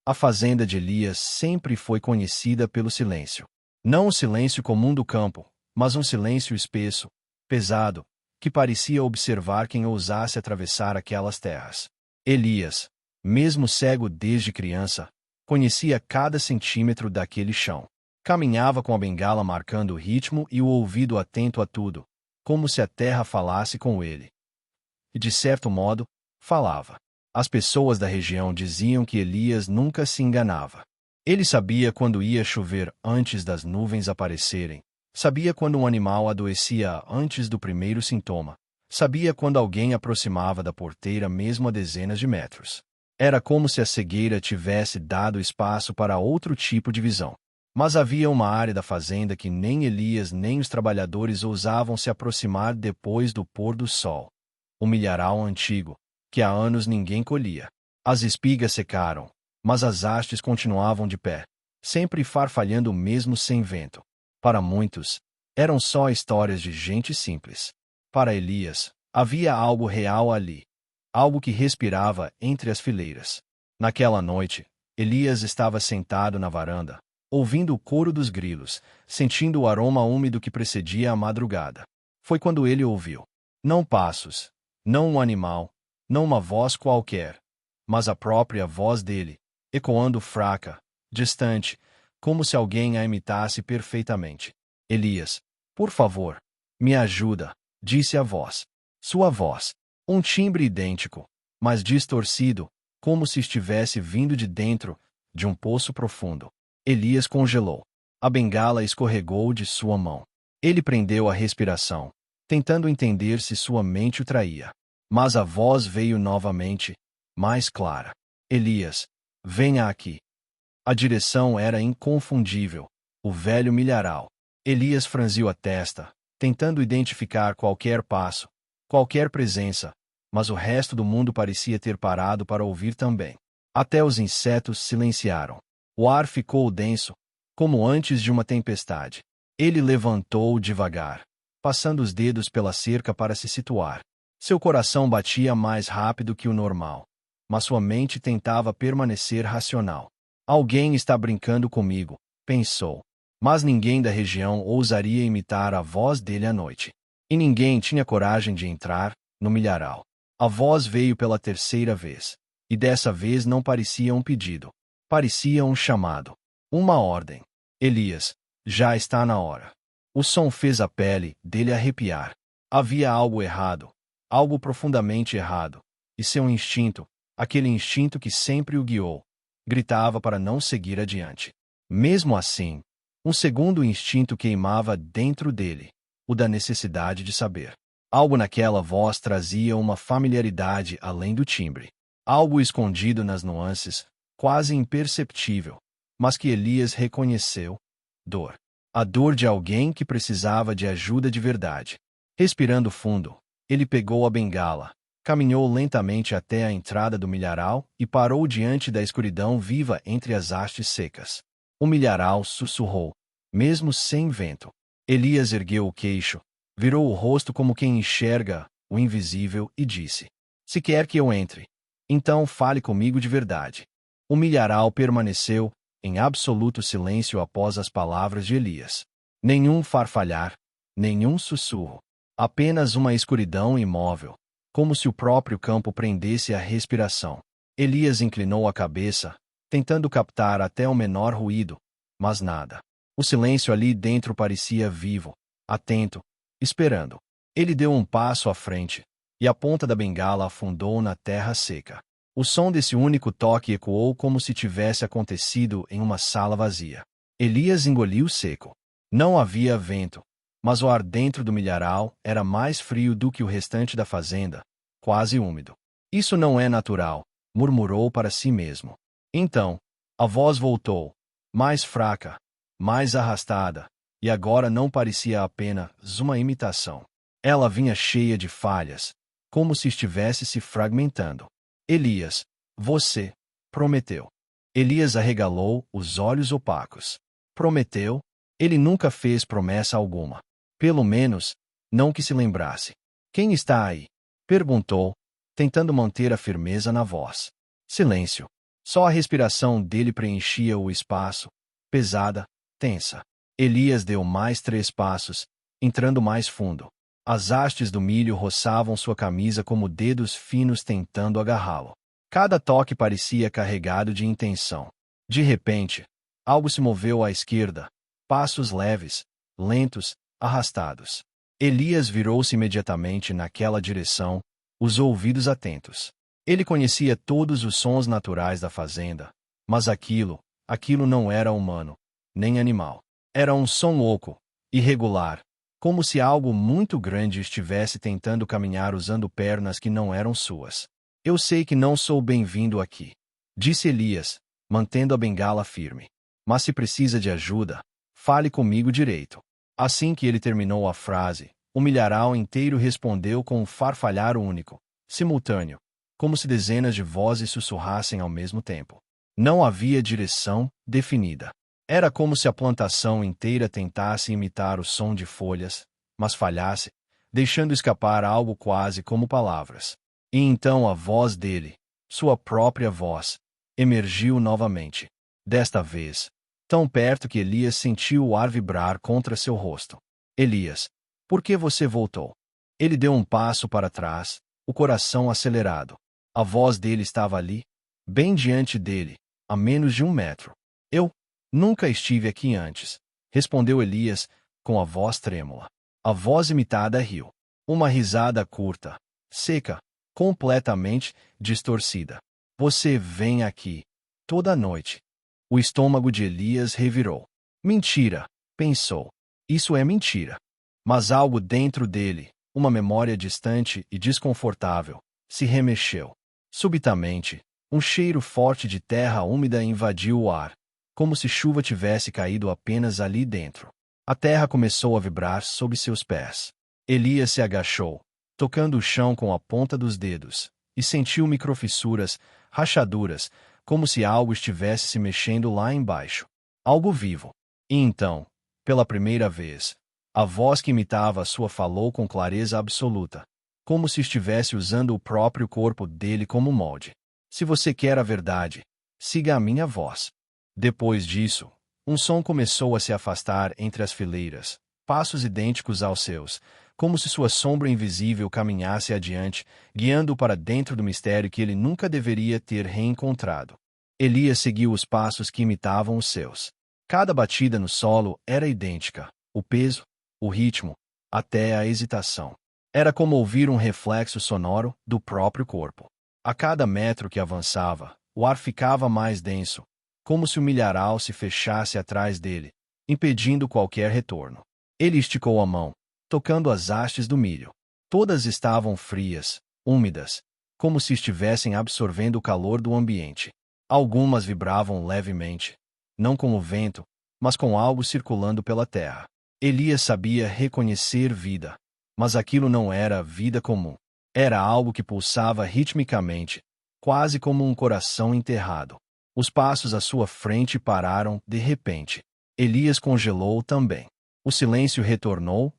A fazenda de Elias sempre foi conhecida pelo silêncio. Não o silêncio comum do campo, mas um silêncio espesso, pesado, que parecia observar quem ousasse atravessar aquelas terras. Elias, mesmo cego desde criança, conhecia cada centímetro daquele chão. Caminhava com a bengala marcando o ritmo e o ouvido atento a tudo, como se a terra falasse com ele. E, de certo modo, falava. As pessoas da região diziam que Elias nunca se enganava. Ele sabia quando ia chover antes das nuvens aparecerem. Sabia quando um animal adoecia antes do primeiro sintoma. Sabia quando alguém aproximava da porteira mesmo a dezenas de metros. Era como se a cegueira tivesse dado espaço para outro tipo de visão. Mas havia uma área da fazenda que nem Elias nem os trabalhadores ousavam se aproximar depois do pôr do sol. O milharal antigo, que há anos ninguém colhia. As espigas secaram, mas as hastes continuavam de pé, sempre farfalhando mesmo sem vento. Para muitos, eram só histórias de gente simples. Para Elias, havia algo real ali. Algo que respirava entre as fileiras. Naquela noite, Elias estava sentado na varanda, ouvindo o coro dos grilos, sentindo o aroma úmido que precedia a madrugada. Foi quando ele ouviu. Não passos, não um animal, não uma voz qualquer, mas a própria voz dele, ecoando fraca, distante, como se alguém a imitasse perfeitamente. Elias, por favor, me ajuda, disse a voz. Sua voz, um timbre idêntico, mas distorcido, como se estivesse vindo de dentro de um poço profundo. Elias congelou. A bengala escorregou de sua mão. Ele prendeu a respiração, tentando entender se sua mente o traía. Mas a voz veio novamente, mais clara. Elias, venha aqui. A direção era inconfundível. O velho milharal. Elias franziu a testa, tentando identificar qualquer passo, qualquer presença, mas o resto do mundo parecia ter parado para ouvir também. Até os insetos silenciaram. O ar ficou denso, como antes de uma tempestade. Ele levantou devagar, passando os dedos pela cerca para se situar. Seu coração batia mais rápido que o normal, mas sua mente tentava permanecer racional. Alguém está brincando comigo, pensou. Mas ninguém da região ousaria imitar a voz dele à noite. E ninguém tinha coragem de entrar no milharal. A voz veio pela terceira vez. E dessa vez não parecia um pedido. Parecia um chamado. Uma ordem. Elias, já está na hora. O som fez a pele dele arrepiar. Havia algo errado. Algo profundamente errado. E seu instinto, aquele instinto que sempre o guiou, gritava para não seguir adiante. Mesmo assim, um segundo instinto queimava dentro dele, o da necessidade de saber. Algo naquela voz trazia uma familiaridade além do timbre. Algo escondido nas nuances, quase imperceptível, mas que Elias reconheceu. Dor. A dor de alguém que precisava de ajuda de verdade. Respirando fundo, ele pegou a bengala, caminhou lentamente até a entrada do milharal e parou diante da escuridão viva entre as hastes secas. O milharal sussurrou, mesmo sem vento. Elias ergueu o queixo, virou o rosto como quem enxerga o invisível e disse: Se quer que eu entre, então fale comigo de verdade. O milharal permaneceu em absoluto silêncio após as palavras de Elias. Nenhum farfalhar, nenhum sussurro. Apenas uma escuridão imóvel, como se o próprio campo prendesse a respiração. Elias inclinou a cabeça, tentando captar até o menor ruído, mas nada. O silêncio ali dentro parecia vivo, atento, esperando. Ele deu um passo à frente, e a ponta da bengala afundou na terra seca. O som desse único toque ecoou como se tivesse acontecido em uma sala vazia. Elias engoliu seco. Não havia vento, mas o ar dentro do milharal era mais frio do que o restante da fazenda, quase úmido. Isso não é natural, murmurou para si mesmo. Então, a voz voltou, mais fraca, mais arrastada, e agora não parecia apenas uma imitação. Ela vinha cheia de falhas, como se estivesse se fragmentando. Elias, você prometeu. Elias arregalou os olhos opacos. Prometeu? Ele nunca fez promessa alguma. Pelo menos, não que se lembrasse. Quem está aí? Perguntou, tentando manter a firmeza na voz. Silêncio. Só a respiração dele preenchia o espaço, pesada, tensa. Elias deu mais 3 passos, entrando mais fundo. As hastes do milho roçavam sua camisa como dedos finos tentando agarrá-lo. Cada toque parecia carregado de intenção. De repente, algo se moveu à esquerda, passos leves, lentos, arrastados. Elias virou-se imediatamente naquela direção, os ouvidos atentos. Ele conhecia todos os sons naturais da fazenda, mas aquilo não era humano, nem animal. Era um som oco, irregular, como se algo muito grande estivesse tentando caminhar usando pernas que não eram suas. Eu sei que não sou bem-vindo aqui, disse Elias, mantendo a bengala firme. Mas se precisa de ajuda, fale comigo direito. Assim que ele terminou a frase, o milharal inteiro respondeu com um farfalhar único, simultâneo, como se dezenas de vozes sussurrassem ao mesmo tempo. Não havia direção definida. Era como se a plantação inteira tentasse imitar o som de folhas, mas falhasse, deixando escapar algo quase como palavras. E então a voz dele, sua própria voz, emergiu novamente. Desta vez, tão perto que Elias sentiu o ar vibrar contra seu rosto. Elias, por que você voltou? Ele deu um passo para trás, o coração acelerado. A voz dele estava ali, bem diante dele, a menos de 1 metro. Eu nunca estive aqui antes, respondeu Elias, com a voz trêmula. A voz imitada riu. Uma risada curta, seca, completamente distorcida. Você vem aqui toda noite. O estômago de Elias revirou. Mentira, pensou. Isso é mentira. Mas algo dentro dele, uma memória distante e desconfortável, se remexeu. Subitamente, um cheiro forte de terra úmida invadiu o ar, como se chuva tivesse caído apenas ali dentro. A terra começou a vibrar sob seus pés. Elias se agachou, tocando o chão com a ponta dos dedos, e sentiu microfissuras, rachaduras, como se algo estivesse se mexendo lá embaixo. Algo vivo. E então, pela primeira vez, a voz que imitava a sua falou com clareza absoluta, como se estivesse usando o próprio corpo dele como molde. Se você quer a verdade, siga a minha voz. Depois disso, um som começou a se afastar entre as fileiras, passos idênticos aos seus, como se sua sombra invisível caminhasse adiante, guiando-o para dentro do mistério que ele nunca deveria ter reencontrado. Elias seguiu os passos que imitavam os seus. Cada batida no solo era idêntica, o peso, o ritmo, até a hesitação. Era como ouvir um reflexo sonoro do próprio corpo. A cada metro que avançava, o ar ficava mais denso, como se o milharal se fechasse atrás dele, impedindo qualquer retorno. Ele esticou a mão, tocando as hastes do milho. Todas estavam frias, úmidas, como se estivessem absorvendo o calor do ambiente. Algumas vibravam levemente, não com o vento, mas com algo circulando pela terra. Elias sabia reconhecer vida, mas aquilo não era vida comum. Era algo que pulsava ritmicamente, quase como um coração enterrado. Os passos à sua frente pararam de repente. Elias congelou também. O silêncio retornou.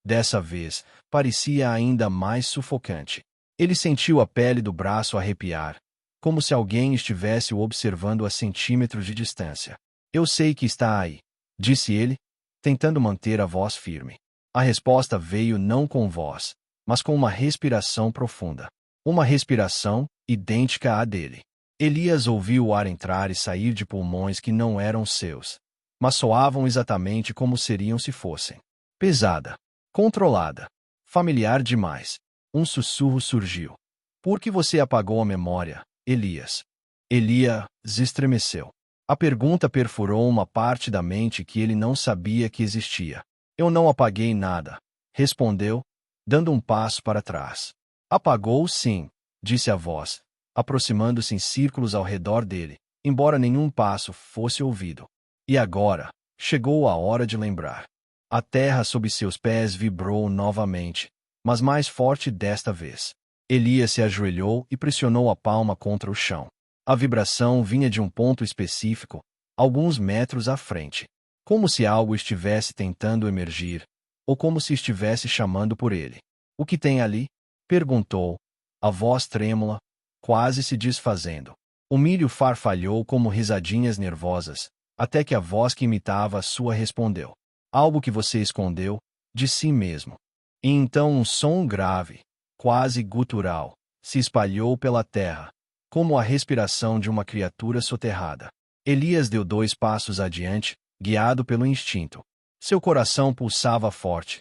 Dessa vez, parecia ainda mais sufocante. Ele sentiu a pele do braço arrepiar, como se alguém estivesse o observando a centímetros de distância. Eu sei que está aí, disse ele, tentando manter a voz firme. A resposta veio não com voz, mas com uma respiração profunda. Uma respiração idêntica à dele. Elias ouviu o ar entrar e sair de pulmões que não eram seus, mas soavam exatamente como seriam se fossem. Pesada, controlada, familiar demais. Um sussurro surgiu. Por que você apagou a memória, Elias? Elias estremeceu. A pergunta perfurou uma parte da mente que ele não sabia que existia. Eu não apaguei nada, respondeu, dando um passo para trás. Apagou sim, disse a voz, aproximando-se em círculos ao redor dele, embora nenhum passo fosse ouvido. E agora, chegou a hora de lembrar. A terra sob seus pés vibrou novamente, mas mais forte desta vez. Elias se ajoelhou e pressionou a palma contra o chão. A vibração vinha de um ponto específico, alguns metros à frente, como se algo estivesse tentando emergir, ou como se estivesse chamando por ele. O que tem ali? Perguntou, a voz trêmula, quase se desfazendo. O milho farfalhou como risadinhas nervosas, até que a voz que imitava a sua respondeu. Algo que você escondeu de si mesmo. E então um som grave, quase gutural, se espalhou pela terra, como a respiração de uma criatura soterrada. Elias deu 2 passos adiante, guiado pelo instinto. Seu coração pulsava forte,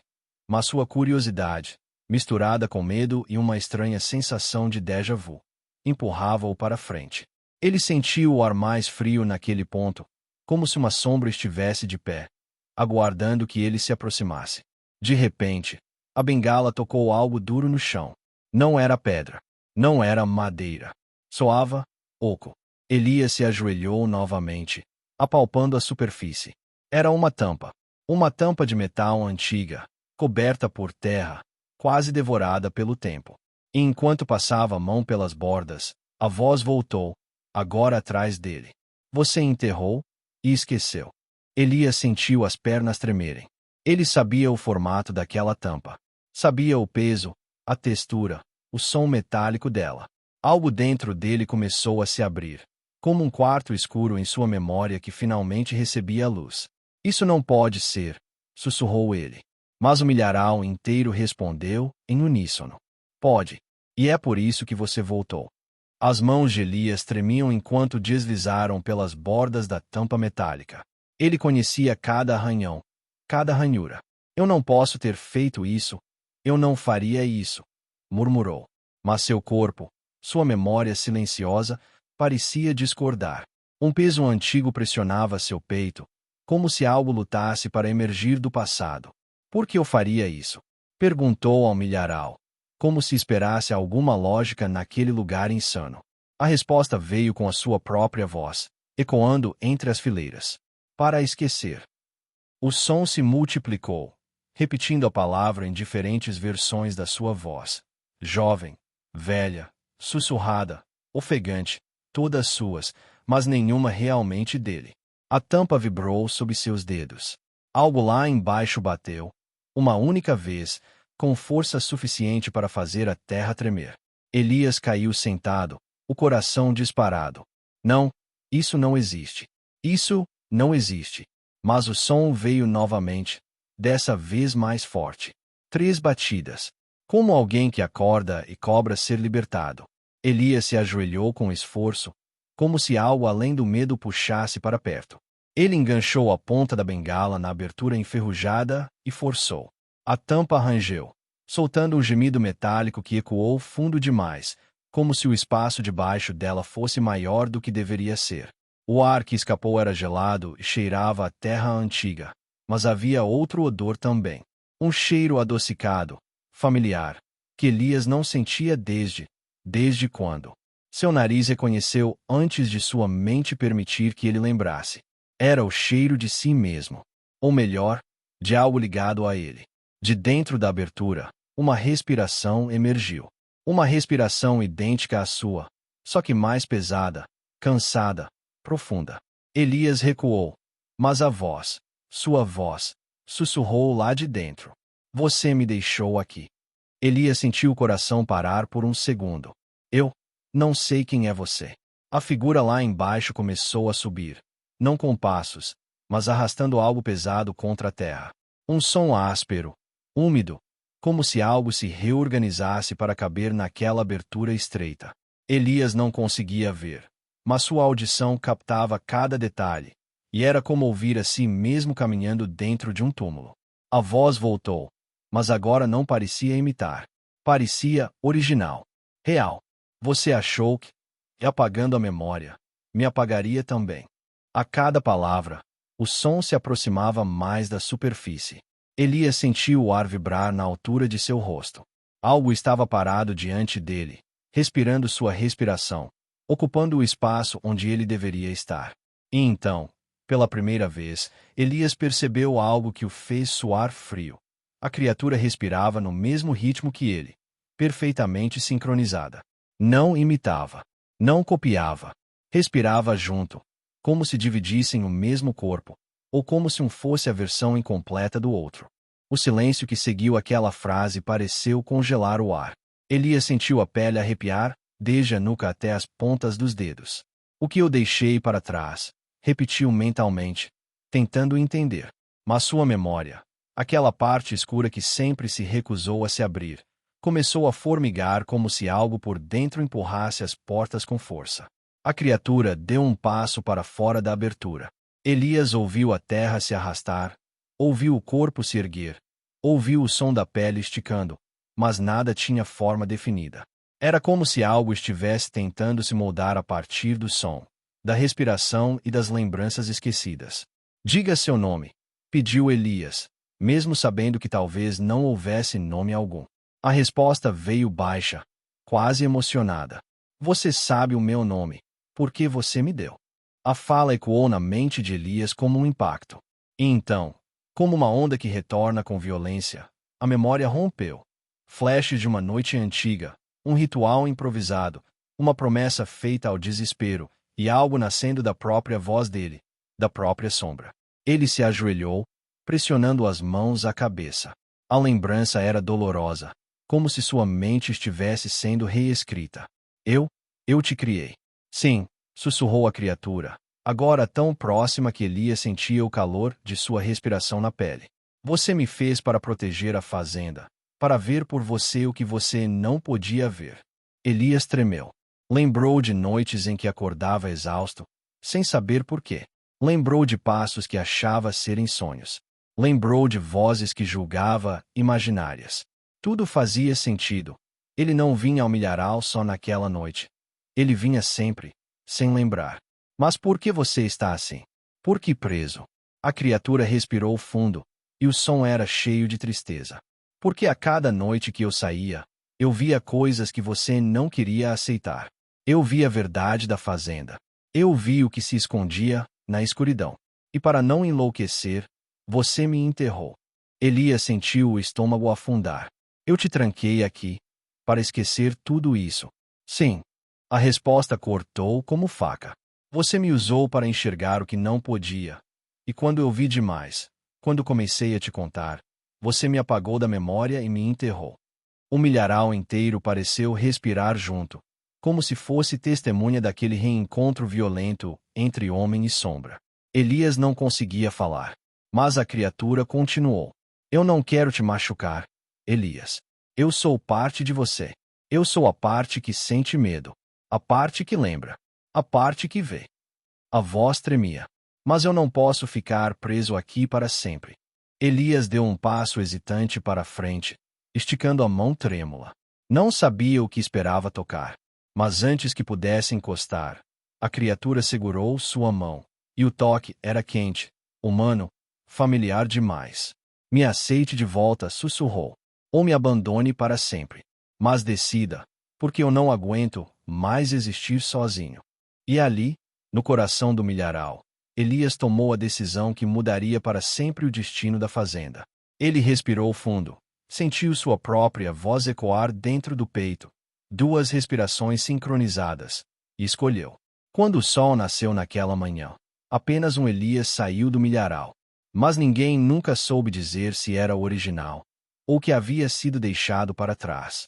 mas sua curiosidade, misturada com medo e uma estranha sensação de déjà vu, empurrava-o para frente. Ele sentiu o ar mais frio naquele ponto, como se uma sombra estivesse de pé, aguardando que ele se aproximasse. De repente, a bengala tocou algo duro no chão. Não era pedra. Não era madeira. Soava oco. Elias se ajoelhou novamente, apalpando a superfície. Era uma tampa. Uma tampa de metal antiga, coberta por terra, quase devorada pelo tempo. E enquanto passava a mão pelas bordas, a voz voltou, agora atrás dele. Você enterrou e esqueceu. Elias sentiu as pernas tremerem. Ele sabia o formato daquela tampa. Sabia o peso, a textura, o som metálico dela. Algo dentro dele começou a se abrir, como um quarto escuro em sua memória que finalmente recebia a luz. Isso não pode ser, sussurrou ele. Mas o milharal inteiro respondeu, em uníssono. Pode. E é por isso que você voltou. As mãos de Elias tremiam enquanto deslizaram pelas bordas da tampa metálica. Ele conhecia cada arranhão, cada ranhura. Eu não posso ter feito isso. Eu não faria isso, murmurou. Mas seu corpo, sua memória silenciosa, parecia discordar. Um peso antigo pressionava seu peito, como se algo lutasse para emergir do passado. Por que eu faria isso? Perguntou ao milharal, como se esperasse alguma lógica naquele lugar insano. A resposta veio com a sua própria voz, ecoando entre as fileiras. Para esquecer. O som se multiplicou, repetindo a palavra em diferentes versões da sua voz. Jovem, velha, sussurrada, ofegante, todas suas, mas nenhuma realmente dele. A tampa vibrou sob seus dedos. Algo lá embaixo bateu, uma única vez, com força suficiente para fazer a terra tremer. Elias caiu sentado, o coração disparado. Não, isso não existe. Isso não existe. Mas o som veio novamente, dessa vez mais forte. 3 batidas. Como alguém que acorda e cobra ser libertado. Elias se ajoelhou com esforço, como se algo além do medo puxasse para perto. Ele enganchou a ponta da bengala na abertura enferrujada e forçou. A tampa rangeu, soltando um gemido metálico que ecoou fundo demais, como se o espaço debaixo dela fosse maior do que deveria ser. O ar que escapou era gelado e cheirava a terra antiga, mas havia outro odor também. Um cheiro adocicado, familiar, que Elias não sentia desde quando. Seu nariz reconheceu antes de sua mente permitir que ele lembrasse. Era o cheiro de si mesmo. Ou melhor, de algo ligado a ele. De dentro da abertura, uma respiração emergiu. Uma respiração idêntica à sua, só que mais pesada, cansada, profunda. Elias recuou, mas a voz, sua voz, sussurrou lá de dentro. Você me deixou aqui. Elias sentiu o coração parar por um segundo. Eu não sei quem é você. A figura lá embaixo começou a subir, não com passos, mas arrastando algo pesado contra a terra. Um som áspero, úmido, como se algo se reorganizasse para caber naquela abertura estreita. Elias não conseguia ver, mas sua audição captava cada detalhe, e era como ouvir a si mesmo caminhando dentro de um túmulo. A voz voltou, mas agora não parecia imitar. Parecia original, real. Você achou que, apagando a memória, me apagaria também. A cada palavra, o som se aproximava mais da superfície. Elias sentiu o ar vibrar na altura de seu rosto. Algo estava parado diante dele, respirando sua respiração, ocupando o espaço onde ele deveria estar. E então, pela primeira vez, Elias percebeu algo que o fez suar frio. A criatura respirava no mesmo ritmo que ele, perfeitamente sincronizada. Não imitava, não copiava, respirava junto, como se dividissem o mesmo corpo, ou como se um fosse a versão incompleta do outro. O silêncio que seguiu aquela frase pareceu congelar o ar. Elias sentiu a pele arrepiar, desde a nuca até as pontas dos dedos. O que eu deixei para trás, repetiu mentalmente, tentando entender. Mas sua memória, aquela parte escura que sempre se recusou a se abrir, começou a formigar como se algo por dentro empurrasse as portas com força. A criatura deu um passo para fora da abertura. Elias ouviu a terra se arrastar, ouviu o corpo se erguer, ouviu o som da pele esticando, mas nada tinha forma definida. Era como se algo estivesse tentando se moldar a partir do som, da respiração e das lembranças esquecidas. Diga seu nome, pediu Elias, mesmo sabendo que talvez não houvesse nome algum. A resposta veio baixa, quase emocionada. Você sabe o meu nome, porque você me deu. A fala ecoou na mente de Elias como um impacto. E então, como uma onda que retorna com violência, a memória rompeu. Flashes de uma noite antiga, um ritual improvisado, uma promessa feita ao desespero, e algo nascendo da própria voz dele, da própria sombra. Ele se ajoelhou, pressionando as mãos à cabeça. A lembrança era dolorosa, como se sua mente estivesse sendo reescrita. Eu te criei. Sim, sussurrou a criatura, agora tão próxima que Elias sentia o calor de sua respiração na pele. Você me fez para proteger a fazenda, para ver por você o que você não podia ver. Elias tremeu. Lembrou de noites em que acordava exausto, sem saber por quê. Lembrou de passos que achava serem sonhos. Lembrou de vozes que julgava imaginárias. Tudo fazia sentido. Ele não vinha ao milharal só naquela noite. Ele vinha sempre, sem lembrar. Mas por que você está assim? Por que preso? A criatura respirou fundo, e o som era cheio de tristeza. Porque a cada noite que eu saía, eu via coisas que você não queria aceitar. Eu vi a verdade da fazenda. Eu vi o que se escondia na escuridão. E para não enlouquecer, você me enterrou. Elias sentiu o estômago afundar. Eu te tranquei aqui, para esquecer tudo isso. Sim. A resposta cortou como faca. Você me usou para enxergar o que não podia. E quando eu vi demais, quando comecei a te contar, você me apagou da memória e me enterrou. O milharal inteiro pareceu respirar junto, como se fosse testemunha daquele reencontro violento entre homem e sombra. Elias não conseguia falar, mas a criatura continuou. Eu não quero te machucar, Elias. Eu sou parte de você. Eu sou a parte que sente medo, a parte que lembra, a parte que vê. A voz tremia. Mas eu não posso ficar preso aqui para sempre. Elias deu um passo hesitante para a frente, esticando a mão trêmula. Não sabia o que esperava tocar, mas antes que pudesse encostar, a criatura segurou sua mão, e o toque era quente, humano, familiar demais. Me aceite de volta, sussurrou, ou me abandone para sempre. Mas decida, porque eu não aguento mais existir sozinho. E ali, no coração do milharal, Elias tomou a decisão que mudaria para sempre o destino da fazenda. Ele respirou fundo, sentiu sua própria voz ecoar dentro do peito, 2 respirações sincronizadas, e escolheu. Quando o sol nasceu naquela manhã, apenas um Elias saiu do milharal. Mas ninguém nunca soube dizer se era o original, ou que havia sido deixado para trás.